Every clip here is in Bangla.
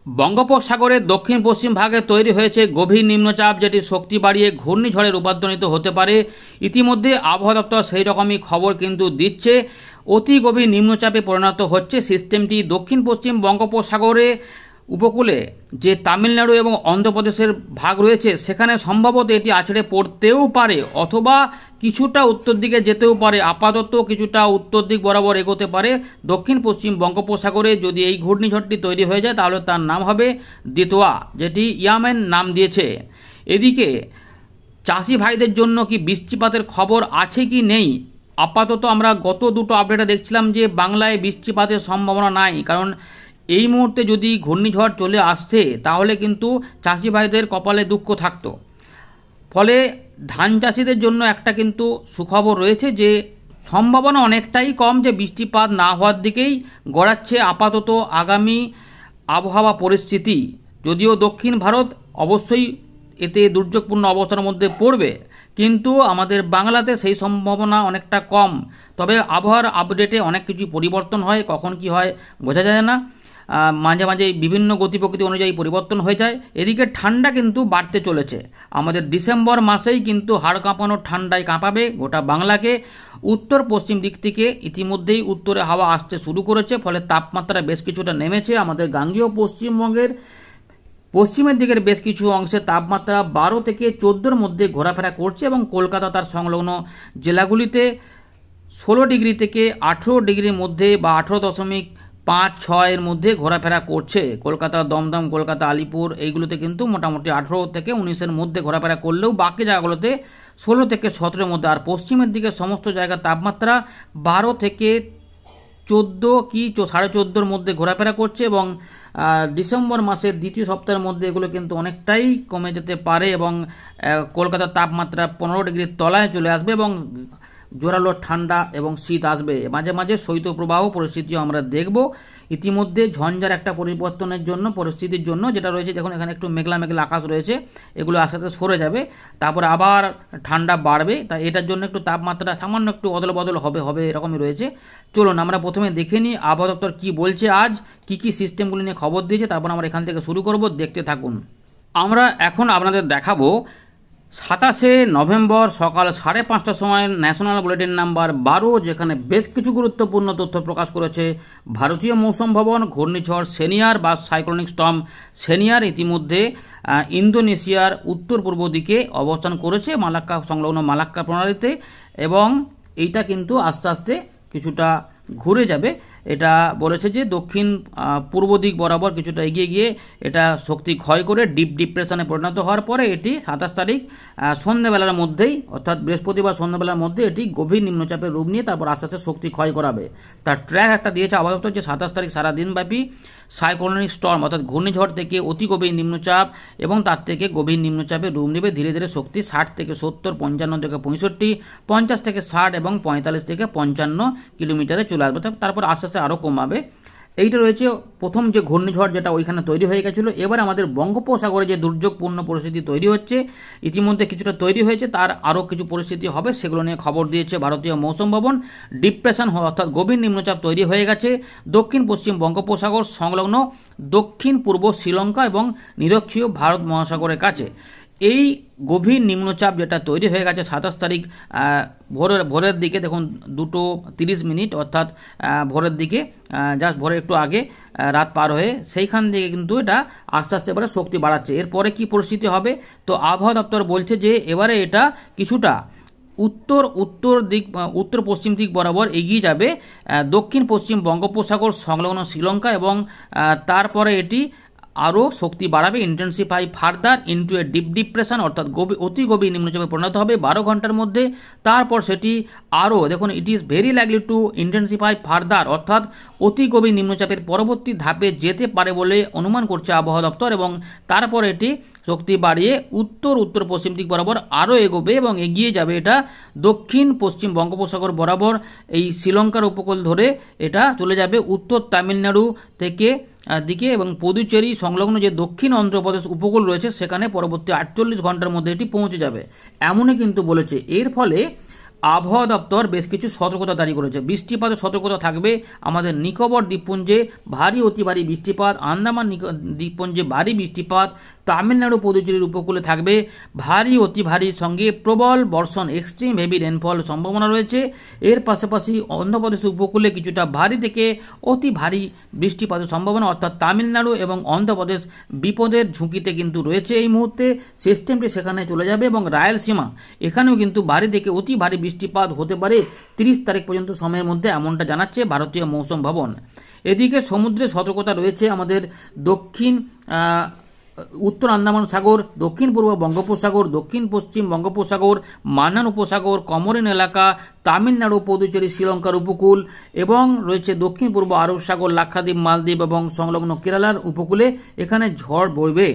বঙ্গোপসাগরের দক্ষিণ পশ্চিম ভাগে তৈরি হয়েছে গভীর নিম্নচাপ, যেটি শক্তি বাড়িয়ে ঘূর্ণিঝড়ে রূপান্তরিত হতে পারে। ইতিমধ্যে আবহাওয়া দপ্তর সেই রকমই খবর কিন্তু দিচ্ছে, অতি গভীর নিম্নচাপে পরিণত হচ্ছে সিস্টেমটি। দক্ষিণ পশ্চিম বঙ্গোপসাগরে উপকূলে যে তামিলনাড়ু এবং অন্ধ্রপ্রদেশের ভাগ রয়েছে সেখানে সম্ভবত এটি আছড়ে পড়তেও পারে, অথবা কিছুটা উত্তর দিকে যেতেও পারে। আপাতত কিছুটা উত্তর দিক বরাবর এগোতে পারে দক্ষিণ পশ্চিম বঙ্গোপসাগরে। যদি এই ঘূর্ণিঝড়টি তৈরি হয়ে যায় তাহলে তার নাম হবে দিতোয়া, যেটি ইয়ামেন নাম দিয়েছে। এদিকে চাষি ভাইদের জন্য কি বৃষ্টিপাতের খবর আছে কি নেই? আপাতত আমরা গত দুটো আপডেটে দেখছিলাম যে বাংলায় বৃষ্টিপাতের সম্ভাবনা নাই, কারণ এই মুহূর্তে যদি ঘূর্ণিঝড় চলে আসছে তাহলে কিন্তু চাষি ভাইদের কপালে দুঃখ থাকতো। ফলে ধান চাষিদের জন্য একটা কিন্তু সুখবর রয়েছে যে সম্ভাবনা অনেকটাই কম যে বৃষ্টিপাত না হওয়ার দিকেই গড়াচ্ছে আপাতত আগামী আবহাওয়া পরিস্থিতি। যদিও দক্ষিণ ভারত অবশ্যই এতে দুর্যোগপূর্ণ অবস্থার মধ্যে পড়বে, কিন্তু আমাদের বাংলাতে সেই সম্ভাবনা অনেকটা কম। তবে আবহাওয়ার আপডেটে অনেক কিছু পরিবর্তন হয়, কখন কি হয় বোঝা যায় না, মাঝে মাঝে বিভিন্ন গতি প্রকৃতি অনুযায়ী পরিবর্তন হয়ে যায়। এদিকে ঠান্ডা কিন্তু বাড়তে চলেছে, আমাদের ডিসেম্বর মাসেই কিন্তু হাড় কাঁপানো ঠান্ডায় কাঁপাবে গোটা বাংলাকে। উত্তর পশ্চিম দিক থেকে ইতিমধ্যেই উত্তরে হাওয়া আসতে শুরু করেছে, ফলে তাপমাত্রা বেশ কিছুটা নেমেছে। আমাদের গাঙ্গেয় পশ্চিমবঙ্গের পশ্চিমের দিকের বেশ কিছু অংশে তাপমাত্রা 12 থেকে 14-র মধ্যে ঘোরাফেরা করছে, এবং কলকাতা তার সংলগ্ন জেলাগুলিতে 16 ডিগ্রি থেকে 18 ডিগ্রির মধ্যে বা 18.56 এর মধ্যে ঘোরাফেরা করছে। কলকাতা, দমদম, কলকাতা, আলিপুর এইগুলোতে কিন্তু মোটামুটি 18 থেকে 19-এর মধ্যে ঘোরাফেরা করলেও বাকি জায়গাগুলোতে 16 থেকে 17-এর মধ্যে। আর পশ্চিমের দিকে সমস্ত জায়গার তাপমাত্রা 12 থেকে 14 কি 14.5-র মধ্যে ঘোরাফেরা করছে, এবং ডিসেম্বর মাসের দ্বিতীয় সপ্তাহের মধ্যে এগুলো কিন্তু অনেকটাই কমে যেতে পারে, এবং কলকাতার তাপমাত্রা 15 ডিগ্রির তলায় চলে আসবে, এবং জোরালো ঠান্ডা এবং শীত আসবে। মাঝে মাঝে শৈত্যপ্রবাহ পরিস্থিতিও আমরা দেখব। ইতিমধ্যে ঝঞ্ঝার একটা পরিবর্তনের জন্য পরিস্থিতির জন্য যেটা রয়েছে, দেখুন এখানে একটু মেঘলা মেঘলা আকাশ রয়েছে, এগুলো আস্তে আস্তে সরে যাবে, তারপর আবার ঠান্ডা বাড়বে। তাই এটার জন্য একটু তাপমাত্রা সামান্য একটু অদল বদল হবে এরকমই রয়েছে। চলুন আমরা প্রথমে দেখে নিই আবহাওয়া দপ্তর কী বলছে, আজ কি কি সিস্টেমগুলি নিয়ে খবর দিয়েছে, তারপর আমরা এখান থেকে শুরু করব, দেখতে থাকুন। আমরা এখন আপনাদের দেখাবো 27শে নভেম্বর সকাল 5:30টার সময় ন্যাশনাল বুলেটিন নাম্বার 12, যেখানে বেশ কিছু গুরুত্বপূর্ণ তথ্য প্রকাশ করেছে ভারতীয় মৌসুম ভবন। ঘূর্ণিঝড় সেনিয়ার বা সাইক্লোনিক স্টর্ম সেনিয়ার ইতিমধ্যে ইন্দোনেশিয়ার উত্তর পূর্ব দিকে অবস্থান করেছে, মালাক্কা সংলগ্ন মালাক্কা প্রণালীতে, এবং এইটা কিন্তু আস্তে আস্তে কিছুটা ঘুরে যাবে। এটা বলেছে যে দক্ষিণ পূর্ব দিক বরাবর কিছুটা এগিয়ে গিয়ে এটা শক্তি ক্ষয় করে ডিপ ডিপ্রেশনে পরিণত হওয়ার পরে এটি 27 তারিখ সন্ধ্যেবেলার মধ্যেই, অর্থাৎ বৃহস্পতিবার সন্ধ্যাবেলার মধ্যে এটি গভীর নিম্নচাপের রূপ নিয়ে তারপর আস্তে আস্তে শক্তি ক্ষয় করাবে। তার ট্র্যাক একটা দিয়েছে আবহাওয়া দপ্তর যে 27 তারিখ সারাদিনব্যাপী সাইক্লোনিক স্টর্ম অর্থাৎ ঘূর্ণিঝড় থেকে অতি গভীর নিম্নচাপ এবং তার থেকে গভীর নিম্নচাপে রূপ নেবে। ধীরে ধীরে শক্তি 60 থেকে 70, 55 থেকে 65, 50 থেকে 60 এবং 45 থেকে 55 কিলোমিটারে চলে আসবে, তারপর আস্তে আস্তে আরও কমাবে। এইটা রয়েছে প্রথম যে ঘূর্ণিঝড় যেটা ওইখানে তৈরি হয়ে গেছিলো। এবার আমাদের বঙ্গোপসাগরে যে দুর্যোগপূর্ণ পরিস্থিতি তৈরি হচ্ছে, ইতিমধ্যে কিছুটা তৈরি হয়েছে, তার আরও কিছু পরিস্থিতি হবে, সেগুলো নিয়ে খবর দিয়েছে ভারতীয় মৌসুম ভবন। ডিপ্রেশন অর্থাৎ গভীর নিম্নচাপ তৈরি হয়ে গেছে দক্ষিণ পশ্চিম বঙ্গোপসাগর সংলগ্ন দক্ষিণ পূর্ব শ্রীলঙ্কা এবং নিরক্ষীয় ভারত মহাসাগরের কাছে। এই গভীর নিম্নচাপ যেটা তৈরি হয়ে গেছে 27 তারিখ ভোরের দিকে, দেখুন 2:30 অর্থাৎ ভোরের দিকে, জাস্ট ভোরের একটু আগে রাত পার হয়ে সেইখান থেকে কিন্তু এটা আস্তে আস্তে এবারে শক্তি বাড়াচ্ছে। এরপরে কি পরিস্থিতি হবে, তো আবহাওয়া দপ্তর বলছে যে এবারে এটা কিছুটা উত্তর পশ্চিম দিক বরাবর এগিয়ে যাবে দক্ষিণ পশ্চিম বঙ্গোপসাগর সংলগ্ন শ্রীলঙ্কা, এবং তারপরে এটি আরও শক্তি বাড়াবে, intensify further into a deep depression, অর্থাৎ অতি গভীর নিম্নচাপে পরিণত হবে 12 ঘন্টার মধ্যে। তারপর সেটি আরও, দেখুন it is very likely to intensify further, অর্থাৎ অতি গভীর নিম্নচাপের পরবর্তী ধাপে যেতে পারে বলে অনুমান করছে আবহাওয়া দপ্তর, এবং তারপর এটি শক্তি বাড়িয়ে উত্তর পশ্চিম দিক বরাবর আরও এগোবে এবং এগিয়ে যাবে এটা দক্ষিণ পশ্চিম বঙ্গোপসাগর বরাবর এই শ্রীলঙ্কার উপকূল ধরে এটা চলে যাবে উত্তর তামিলনাড়ু থেকে দিকে, এবং পুদুচেরি সংলগ্ন যে দক্ষিণ অন্ধ্রপ্রদেশ উপকূল রয়েছে সেখানে পরবর্তী 48 ঘন্টার মধ্যে এটি পৌঁছে যাবে, এমনই কিন্তু বলেছে। এর ফলে আবহাওয়া দপ্তর বেশ কিছু সতর্কতা জারি করেছে। বৃষ্টিপাতের সতর্কতা থাকবে আমাদের নিকোবর দ্বীপপুঞ্জে ভারী অতি ভারী বৃষ্টিপাত, আন্দামান দ্বীপপুঞ্জে ভারী বৃষ্টিপাত, তামিলনাড়ু পুদুচেরির উপকূলে থাকবে ভারী অতি ভারীর সঙ্গে প্রবল বর্ষণ এক্সট্রিম হেভি রেনফল সম্ভাবনা রয়েছে। এর পাশাপাশি অন্ধ্রপ্রদেশ উপকূলে কিছুটা ভারী থেকে অতি ভারী বৃষ্টিপাতের সম্ভাবনা, অর্থাৎ তামিলনাড়ু এবং অন্ধ্রপ্রদেশ বিপদের ঝুঁকিতে কিন্তু রয়েছে এই মুহূর্তে। সিস্টেমটি সেখানে চলে যাবে এবং রায়লসীমা এখানেও কিন্তু ভারী থেকে অতি ভারী বৃষ্টিপাত হতে পারে 30 তারিখ পর্যন্ত সময়ের মধ্যে, এমনটা জানাচ্ছে ভারতীয় মৌসুম ভবন। এদিকে সমুদ্রে সতর্কতা রয়েছে আমাদের দক্ষিণ উত্তর আন্দামান সাগর, দক্ষিণ পূর্ব বঙ্গোপসাগর, দক্ষিণ পশ্চিম বঙ্গোপসাগর, মান্নান উপসাগর, কমরিন এলাকা, তামিলনাড়ু, পুদুচেরি, শ্রীলঙ্কার উপকূল এবং রয়েছে দক্ষিণ পূর্ব আরব সাগর, লাক্ষাদ্বীপ, মালদ্বীপ এবং সংলগ্ন কেরালার উপকূলে এখানে ঝড় বইবে।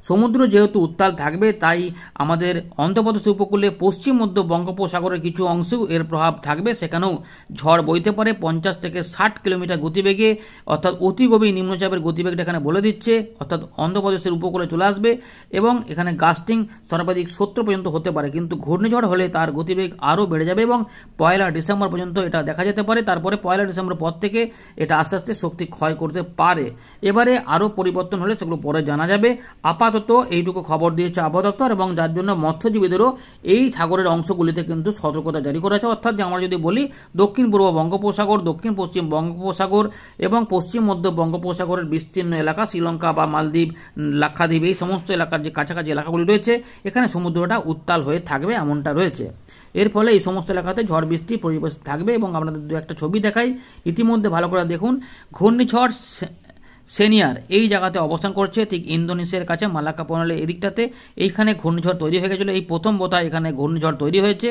সমুদ্র যেহেতু উত্তাল থাকবে তাই আমাদের অন্ধ্রপ্রদেশ উপকূলে পশ্চিম মধ্য বঙ্গোপসাগরের কিছু অংশেও এর প্রভাব থাকবে, সেখানেও ঝড় বইতে পারে 50 থেকে 60 কিলোমিটার গতিবেগে, অর্থাৎ অতি গভীর নিম্নচাপের গতিবেগটা এখানে বলে দিচ্ছে, অর্থাৎ অন্ধ্রপ্রদেশের উপকূলে চলে আসবে এবং এখানে গাস্টিং সর্বাধিক 70 পর্যন্ত হতে পারে। কিন্তু ঘূর্ণিঝড় হলে তার গতিবেগ আরও বেড়ে যাবে এবং 1 ডিসেম্বর পর্যন্ত এটা দেখা যেতে পারে। তারপরে 1 ডিসেম্বর পর থেকে এটা আস্তে আস্তে শক্তি ক্ষয় করতে পারে। এবারে আরও পরিবর্তন হলে সেগুলো পরে জানা যাবে। আপাতত এইটুকু খবর দিয়েছে আবহাওয়া দপ্তর এবং যার জন্য মৎস্যজীবীদেরও এই সাগরের অংশগুলিতে কিন্তু সতর্কতা জারি করেছে। অর্থাৎ আমরা যদি বলি দক্ষিণ পূর্ব বঙ্গোপসাগর, দক্ষিণ পশ্চিম বঙ্গোপসাগর এবং পশ্চিম মধ্য বঙ্গোপসাগরের বিস্তীর্ণ এলাকা, শ্রীলঙ্কা বা মালদ্বীপ, লাক্ষাদ্বীপ, এই সমস্ত এলাকার যে কাছাকাছি এলাকাগুলি রয়েছে এখানে সমুদ্রটা উত্তাল হয়ে থাকবে, এমনটা রয়েছে। এর ফলে এই সমস্ত এলাকাতে ঝড় বৃষ্টি পরিবেশ থাকবে এবং আপনাদের দু একটা ছবি দেখাই ইতিমধ্যে ভালো করে দেখুন। ঘূর্ণিঝড় সেনিয়ার এই জায়গাতে অবস্থান করছে ঠিক ইন্দোনেশিয়ার কাছে মালাক্কা প্রণালী এদিকটাতে। এইখানে ঘূর্ণিঝড় তৈরি হয়ে গেছিলো, এই প্রথম বোধহয় এখানে ঘূর্ণিঝড় তৈরি হয়েছে।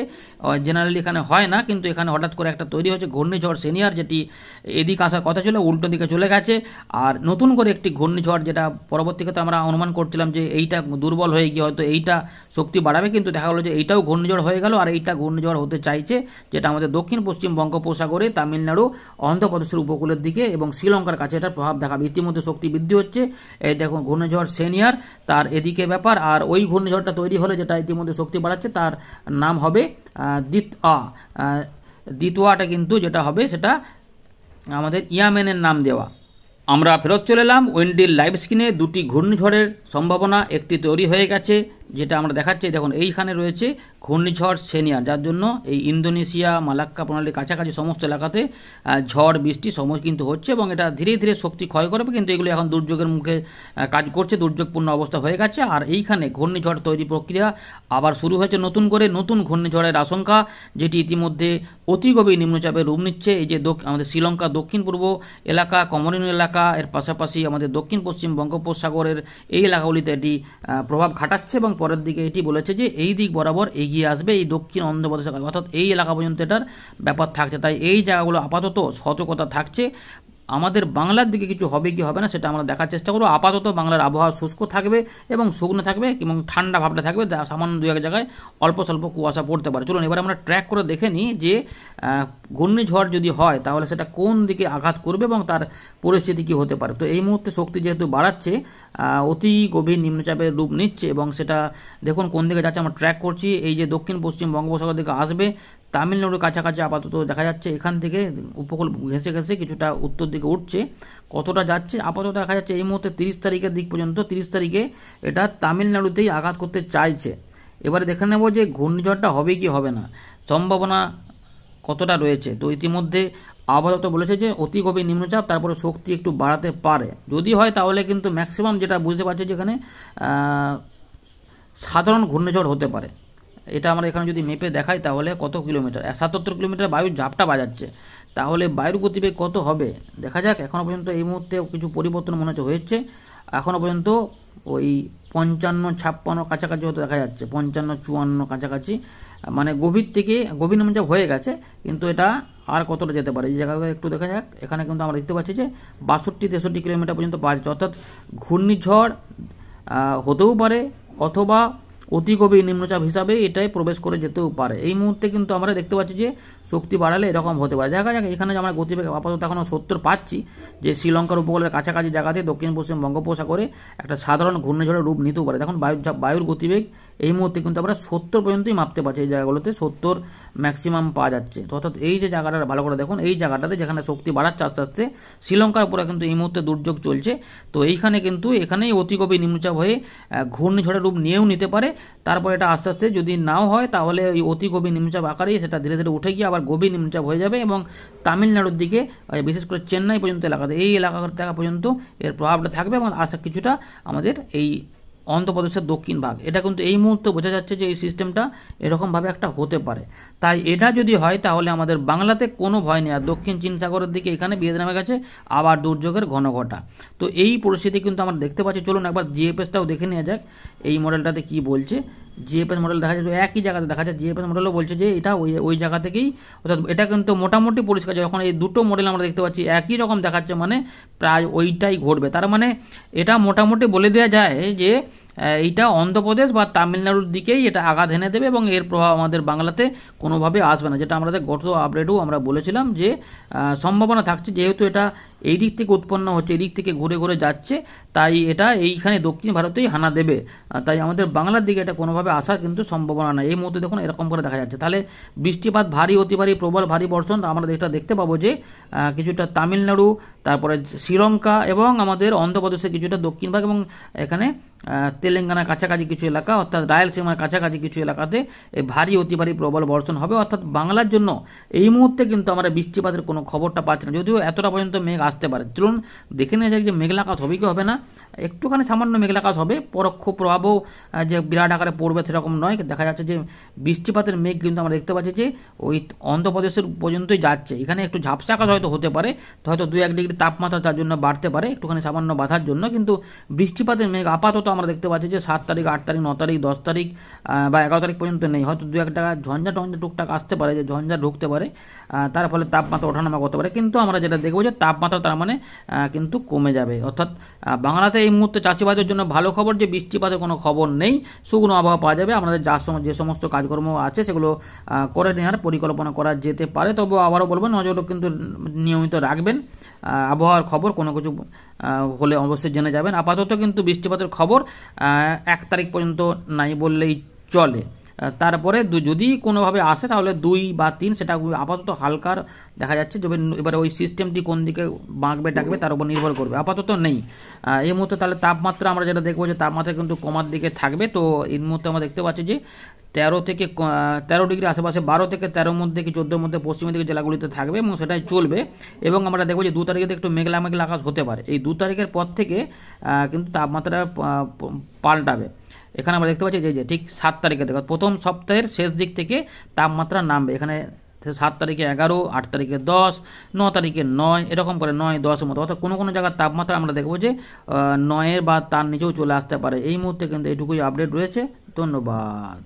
জেনারেলি এখানে হয় না, কিন্তু এখানে হঠাৎ করে একটা তৈরি হয়েছে ঘূর্ণিঝড় সেনিয়ার, যেটি এদিক আসার কথা ছিল উল্টো দিকে চলে গেছে। আর নতুন করে একটি ঘূর্ণিঝড়, যেটা পরবর্তীতে আমরা অনুমান করছিলাম যে এইটা দুর্বল হয়ে গিয়ে হয়তো এইটা শক্তি বাড়াবে, কিন্তু দেখা গেলো যে এইটাও ঘূর্ণিঝড় হয়ে গেল। আর এইটা ঘূর্ণিঝড় হতে চাইছে, যেটা আমাদের দক্ষিণ পশ্চিম বঙ্গোপসাগরে তামিলনাড়ু, অন্ধ্রপ্রদেশের উপকূলের দিকে এবং শ্রীলঙ্কার কাছে এটার প্রভাব দেখাবে। ইতিমধ্যে শক্তি বৃদ্ধি হচ্ছে। এই দেখুন ঘূর্ণিঝড় সেনিয়ার, তার এদিকে ব্যাপার। আর ওই ঘূর্ণিঝড়টা তৈরি হলে যেটা ইতিমধ্যে শক্তি বাড়াচ্ছে তার নাম হবে দ্বিতওয়াটা, কিন্তু যেটা হবে সেটা আমাদের ইয়ামেনের নাম দেওয়া। আমরা ফেরত চলে এলাম উইন্ডির লাইভ স্ক্রিনে। দুটি ঘূর্ণিঝড়ের সম্ভাবনা একটি তৈরি হয়ে গেছে, যেটা আমরা দেখাচ্ছি। দেখুন এইখানে রয়েছে ঘূর্ণিঝড় সেনিয়ার, যার জন্য এই ইন্দোনেশিয়া, মালাক্কা প্রণালীর কাছাকাছি সমস্ত এলাকাতে ঝড় বৃষ্টি সময় কিন্তু হচ্ছে এবং এটা ধীরে ধীরে শক্তি ক্ষয় করবে, কিন্তু এগুলো এখন দুর্যোগের মুখে কাজ করছে, দুর্যোগপূর্ণ অবস্থা হয়ে গেছে। আর এইখানে ঘূর্ণিঝড় তৈরি প্রক্রিয়া আবার শুরু হয়েছে নতুন করে, নতুন ঘূর্ণিঝড়ের আশঙ্কা, যেটি ইতিমধ্যে অতি গভীর নিম্নচাপের রূপ নিচ্ছে। এই যে আমাদের শ্রীলঙ্কা দক্ষিণ পূর্ব এলাকা, কমরিন এলাকা, এর পাশাপাশি আমাদের দক্ষিণ পশ্চিম বঙ্গোপসাগরের এই এলাকাগুলিতে এটি প্রভাব খাটাচ্ছে এবং পরের দিকে এটি বলেছে যে এই দিক বরাবর এগিয়ে আসবে এই দক্ষিণ অন্ধ্রপ্রদেশ, অর্থাৎ এই এলাকা পর্যন্ত এটার ব্যাপার থাকছে। তাই এই জায়গাগুলো আপাতত সতর্কতা থাকছে। আমাদের বাংলার দিকে কিছু হবে কি হবে না সেটা আমরা দেখার চেষ্টা করব। আপাতত বাংলার আবহাওয়া শুষ্ক থাকবে এবং শুকনো থাকবে এবং ঠান্ডা ভাবটা থাকবে, সামান্য দু এক জায়গায় অল্প স্বল্প কুয়াশা পড়তে পারে। চলুন এবার আমরা ট্র্যাক করে দেখে নিই যে ঘূর্ণিঝড় যদি হয় তাহলে সেটা কোন দিকে আঘাত করবে এবং তার পরিস্থিতি কী হতে পারে। তো এই মুহূর্তে শক্তি যেহেতু বাড়াচ্ছে, অতি গভীর নিম্নচাপের রূপ নিচ্ছে এবং সেটা দেখুন কোন দিকে যাচ্ছে আমরা ট্র্যাক করছি। এই যে দক্ষিণ পশ্চিম বঙ্গোপসাগর দিকে আসবে, তামিলনাড়ুর কাছাকাছি আপাতত দেখা যাচ্ছে, এখান থেকে উপকূল ঘেঁষে ঘেঁষে কিছুটা উত্তর দিকে উঠছে। কতটা যাচ্ছে আপাতত দেখা যাচ্ছে এই মুহূর্তে 30 তারিখের দিক পর্যন্ত, 30 তারিখে এটা তামিলনাড়ুতেই আঘাত করতে চাইছে। এবারে দেখে নেব যে ঘূর্ণিঝড়টা হবে কি হবে না, সম্ভাবনা কতটা রয়েছে। তো ইতিমধ্যে আবহাওয়া বলেছে যে অতি গভীর নিম্নচাপ, তারপরে শক্তি একটু বাড়াতে পারে। যদি হয় তাহলে কিন্তু ম্যাক্সিমাম যেটা বুঝতে পারছি যেখানে সাধারণ ঘূর্ণিঝড় হতে পারে। এটা আমরা এখানে যদি মেপে দেখাই তাহলে কত কিলোমিটার, 77 কিলোমিটার বায়ুর ঝাপটা বাজাচ্ছে, তাহলে বায়ুর গতিবেগ কত হবে দেখা যাক। এখনও পর্যন্ত এই মুহূর্তে কিছু পরিবর্তন মনে হচ্ছে হয়েছে, এখনও পর্যন্ত ওই 55-56 কাছাকাছি হতে দেখা যাচ্ছে, 55-54 কাছাকাছি, মানে গভীর নিম্নচাপ হয়ে গেছে, কিন্তু এটা আর কতটা যেতে পারে এই জায়গায় একটু দেখা যাক। এখানে কিন্তু আমরা দেখতে পাচ্ছি যে 62-63 কিলোমিটার পর্যন্ত পাওয়া যাচ্ছে, অর্থাৎ ঘূর্ণিঝড় হতেও পারে অথবা অতি গভীর নিম্নচাপ হিসাবে এটাই প্রবেশ করে যেতেও পারে। এই মুহূর্তে কিন্তু আমরা দেখতে পাচ্ছি যে শক্তি বাড়ালে এরকম হতে পারে। দেখা যাক, এখানে যে আমরা গতিবেগ আপাতত এখনও 70 পাচ্ছি, যে শ্রীলঙ্কার উপকূলের কাছাকাছি জায়গাতে দক্ষিণ পশ্চিম বঙ্গোপসাগরে একটা সাধারণ ঘূর্ণিঝড়ের রূপ নিতেও পারে। দেখুন বায়ুর গতিবেগ এই মুহূর্তে কিন্তু আমরা 70 পর্যন্তই মাপতে পারছি। এই জায়গাগুলোতে 70 ম্যাক্সিমাম পাওয়া যাচ্ছে। তো অর্থাৎ এই যে জায়গাটা ভালো করে দেখুন, এই জায়গাটাতে যেখানে শক্তি বাড়াচ্ছে আস্তে আস্তে শ্রীলঙ্কার উপরে কিন্তু এই মুহূর্তে দুর্যোগ চলছে। তো এইখানে কিন্তু এখানেই অতি গভীর নিম্নচাপ হয়ে ঘূর্ণিঝড়ের রূপ নিয়েও নিতে পারে। তারপর এটা আস্তে আস্তে যদি নাও হয় তাহলে ওই অতি গভীর নিম্নচাপ আকারেই সেটা ধীরে ধীরে উঠে গিয়ে আবার গভীর নিম্নচাপ হয়ে যাবে এবং তামিলনাড়ুর দিকে, বিশেষ করে চেন্নাই পর্যন্ত এলাকাতে, এই এলাকা পর্যন্ত এর প্রভাবটা থাকবে এবং আশা কিছুটা আমাদের এই অন্ধ্রপ্রদেশের দক্ষিণ ভাগ, এটা কিন্তু এই মুহূর্তে বোঝা যাচ্ছে যে এই সিস্টেমটা এরকমভাবে একটা হতে পারে। তাই এটা যদি হয় তাহলে আমাদের বাংলাতে কোনো ভয় নেই। আর দক্ষিণ চীন সাগরের দিকে এখানে ভিয়েতনামের কাছে আবার দুর্যোগের ঘনঘটা। তো এই পরিস্থিতি কিন্তু আমরা দেখতে পাচ্ছি। চলুন একবার জিএফএসটাও দেখে নেওয়া যাক এই মডেলটাতে কি বলছে। জিএফএস মডেল দেখা যাচ্ছে একই জায়গাতে দেখা যাচ্ছে। জিএফএস মডেলও বলছে যে এটা ওই জায়গা থেকেই, অর্থাৎ এটা কিন্তু মোটামুটি পরিষ্কার। যখন এই দুটো মডেল আমরা দেখতে পাচ্ছি একই রকম দেখাচ্ছে, মানে প্রায় ওইটাই ঘটবে। তার মানে এটা মোটামুটি বলে দেওয়া যায় যে এইটা অন্ধ্রপ্রদেশ বা তামিলনাড়ুর দিকেই এটা আঘাত এনে দেবে এবং এর প্রভাব আমাদের বাংলাতে কোনোভাবে আসবে না। যেটা আমাদের গত আপডেটেও আমরা বলেছিলাম যে সম্ভাবনা থাকছে, যেহেতু এটা এই দিক থেকে উৎপন্ন হচ্ছে, এই দিক থেকে ঘুরে ঘুরে যাচ্ছে, তাই এটা এইখানে দক্ষিণ ভারতেই হানা দেবে। তাই আমাদের বাংলার দিকে এটা কোনোভাবে আসার কিন্তু সম্ভাবনা নাই। এই মুহূর্তে দেখুন এরকম করে দেখা যাচ্ছে। তাহলে বৃষ্টিপাত ভারী, অতি ভারী, প্রবল ভারী বর্ষণ আমরা এটা দেখতে পাবো যে কিছুটা তামিলনাড়ু, তারপরে শ্রীলঙ্কা এবং আমাদের অন্ধ্রপ্রদেশের কিছুটা দক্ষিণ ভাগ এবং এখানে তেলেঙ্গানার কাছাকাছি কিছু এলাকা, অর্থাৎ রায়লসীমার কাছাকাছি কিছু এলাকাতে এই ভারী, অতি ভারী, প্রবল বর্ষণ হবে। অর্থাৎ বাংলার জন্য এই মুহূর্তে কিন্তু আমরা বৃষ্টিপাতের কোনো খবরটা পাচ্ছি না, যদিও এতটা পর্যন্ত মেঘ আসতে পারে। চলুন দেখে নেওয়া যায় যে মেঘলা আকাশ হবে কি হবে না। একটুখানি সামান্য মেঘলা আকাশ হবে, পরোক্ষ প্রভাবও যে বিরাট আকারে পড়বে সেরকম নয়। দেখা যাচ্ছে যে বৃষ্টিপাতের মেঘ কিন্তু আমরা দেখতে পাচ্ছি যে ওই অন্ধ্রপ্রদেশের পর্যন্তই যাচ্ছে। এখানে একটু ঝাপসা আকাশ হয়তো হতে পারে, হয়তো 2-1 ডিগ্রি তাপমাত্রা তার জন্য বাড়তে পারে একটুখানি সামান্য বাধার জন্য, কিন্তু বৃষ্টিপাতের মেঘ আপাতত আমরা দেখতে পাচ্ছি যে 7 তারিখ, 8 তারিখ, 9 তারিখ, 10 তারিখ বা 11 তারিখ পর্যন্ত নেই। হয়তো 2-1 টাকা ঝঞ্ঝা টুকটাক আসতে পারে, যে ঝঞ্ঝা ঢুকতে পারে, তার ফলে তাপমাত্রা ওঠানামা করতে পারে। কিন্তু আমরা যেটা দেখবো যে তাপমাত্রা তার মানে কিন্তু কমে যাবে। অর্থাৎ বাংলাতে এই মুহূর্তে চাষিবাদের জন্য ভালো খবর যে বৃষ্টিপাতের কোনো খবর নেই, শুকনো আবহাওয়া পাওয়া যাবে। আমাদের যে সমস্ত কাজকর্ম আছে সেগুলো করে নেওয়ার পরিকল্পনা করা যেতে পারে। তবে আবারও বলবো নজরও কিন্তু নিয়মিত রাখবেন। আবহাওয়ার খবর কোনো কিছু হলে অবশ্যই জেনে যাবেন। আপাতত কিন্তু বৃষ্টিপাতের খবর 1 তারিখ পর্যন্ত নাই বললেই চলে। তারপরে যদি কোনোভাবে আসে তাহলে 2 বা 3, সেটা আপাতত হালকার দেখা যাচ্ছে। এবারে ওই সিস্টেমটি কোন দিকে বাঁকবে ডাকবে তার উপর নির্ভর করবে, আপাতত নেই এই মুহূর্তে। তাহলে তাপমাত্রা আমরা যেটা দেখবো যে তাপমাত্রা কিন্তু কমার দিকে থাকবে। তো এই মুহূর্তে আমরা দেখতে পাচ্ছি যে 13 ডিগ্রি আশেপাশে, 12 থেকে 13 মধ্যে কি 14 মধ্যে পশ্চিমের দিকে জেলাগুলিতে থাকবে এবং সেটাই চলবে। এবং আমরা দেখবো যে 2 তারিখে একটু মেঘলা মেঘলা আকাশ হতে পারে। এই 2 তারিখের পর থেকে কিন্তু তাপমাত্রা পাল্টাবে। এখানে আমরা দেখতে পাচ্ছি যে ঠিক 7 তারিখে দেখো প্রথম সপ্তাহের শেষ দিক থেকে তাপমাত্রা নামবে। এখানে 7 তারিখে 11, 8 তারিখে 10, 9 তারিখে 9, এরকম করে 9, 10 মতো। অর্থাৎ কোনো কোনো জায়গার তাপমাত্রা আমরা দেখবো যে 9 বা তার নিচেও চলে আসতে পারে। এই মুহূর্তে কিন্তু এইটুকুই আপডেট রয়েছে। ধন্যবাদ।